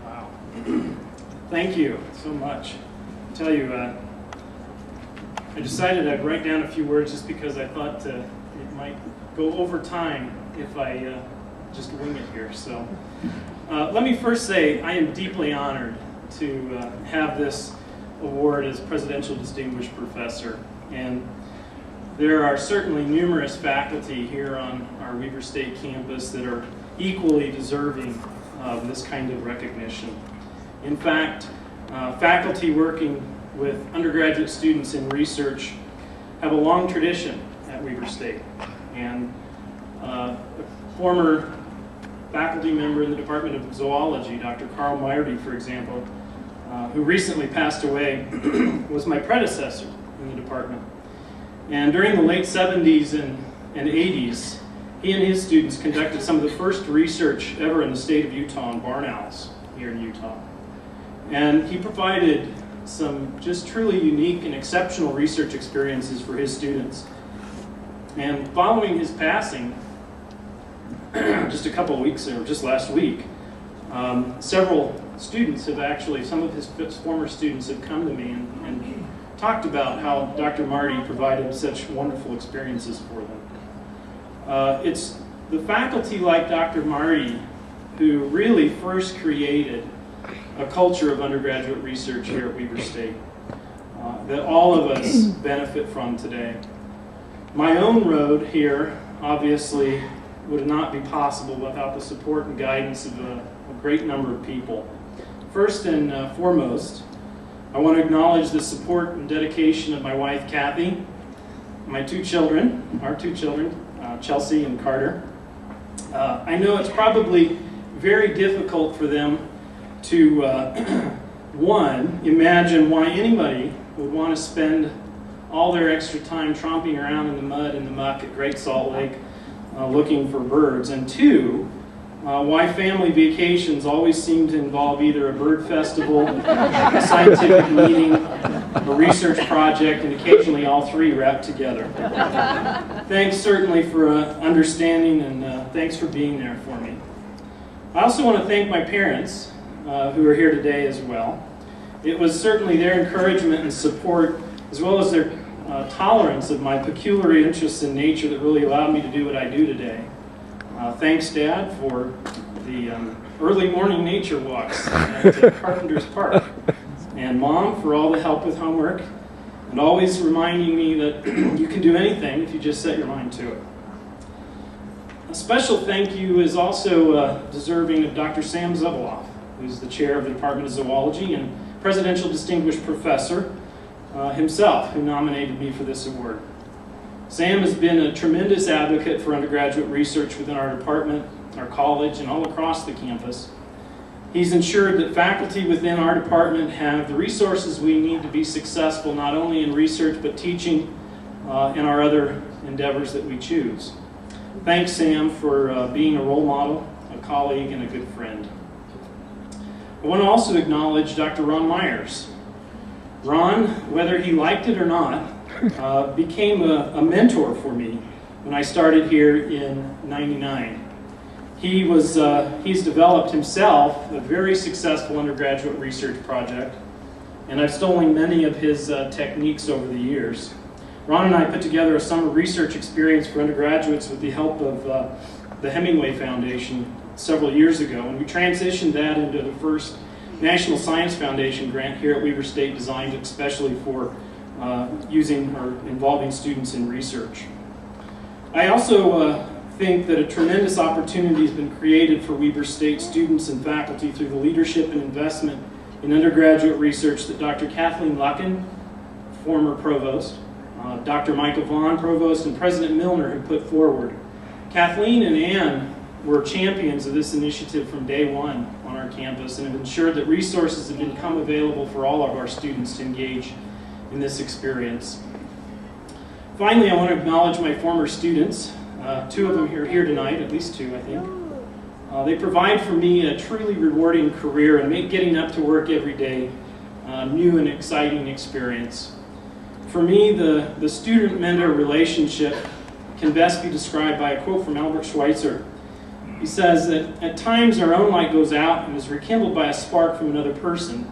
Wow. Thank you so much. I tell you, I decided I'd write down a few words just because I thought it might go over time if I just wing it here. So let me first say I am deeply honored to have this award as Presidential Distinguished Professor. And there are certainly numerous faculty here on our Weber State campus that are equally deserving of this kind of recognition. In fact, faculty working with undergraduate students in research have a long tradition at Weber State. And a former faculty member in the Department of Zoology, Dr. Carl Meyerdy, for example, who recently passed away, was my predecessor in the department. And during the late 70s and 80s, he and his students conducted some of the first research ever in the state of Utah on barn owls here in Utah. And he provided some just truly unique and exceptional research experiences for his students. And following his passing, just a couple of weeks, or just last week, several students have actually, some of his former students have come to me and talked about how Dr. Marty provided such wonderful experiences for them. It's the faculty like Dr. Marty who really first created a culture of undergraduate research here at Weber State that all of us benefit from today. My own road here, obviously, would not be possible without the support and guidance of a great number of people. First and foremost, I want to acknowledge the support and dedication of my wife, Kathy, my two children, Chelsea and Carter. I know it's probably very difficult for them to, one, imagine why anybody would want to spend all their extra time tromping around in the mud and the muck at Great Salt Lake looking for birds, and two, why family vacations always seem to involve either a bird festival, a scientific meeting, a research project, and occasionally all three wrapped together. Thanks certainly for understanding, and thanks for being there for me. I also want to thank my parents who are here today as well. It was certainly their encouragement and support, as well as their tolerance of my peculiar interests in nature that really allowed me to do what I do today. Thanks, Dad, for the early morning nature walks at Carpenter's Park. And Mom, for all the help with homework, and always reminding me that you can do anything if you just set your mind to it. A special thank you is also deserving of Dr. Sam Zubeloff, who's the chair of the Department of Zoology and Presidential Distinguished Professor himself, who nominated me for this award. Sam has been a tremendous advocate for undergraduate research within our department, our college, and all across the campus. He's ensured that faculty within our department have the resources we need to be successful, not only in research, but teaching and our other endeavors that we choose. Thanks, Sam, for being a role model, a colleague, and a good friend. I want to also acknowledge Dr. Ron Myers. Ron, whether he liked it or not, became a mentor for me when I started here in '99. He's developed himself a very successful undergraduate research project, and I've stolen many of his techniques over the years. Ron and I put together a summer research experience for undergraduates with the help of the Hemingway Foundation several years ago, and we transitioned that into the first National Science Foundation grant here at Weber State, designed especially for using or involving students in research. I also think that a tremendous opportunity has been created for Weber State students and faculty through the leadership and investment in undergraduate research that Dr. Kathleen Luckin, former provost, Dr. Michael Vaughn, provost, and President Milner have put forward. Kathleen and Ann were champions of this initiative from day one on our campus and have ensured that resources have become available for all of our students to engage in this experience. Finally, I want to acknowledge my former students. Two of them are here tonight, at least two, I think. They provide for me a truly rewarding career and make getting up to work every day a new and exciting experience. For me, the student-mentor relationship can best be described by a quote from Albert Schweitzer. He says that at times our own light goes out and is rekindled by a spark from another person.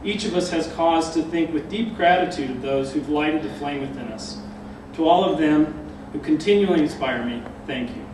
Each of us has cause to think with deep gratitude of those who've lighted the flame within us. To all of them who continually inspire me, thank you.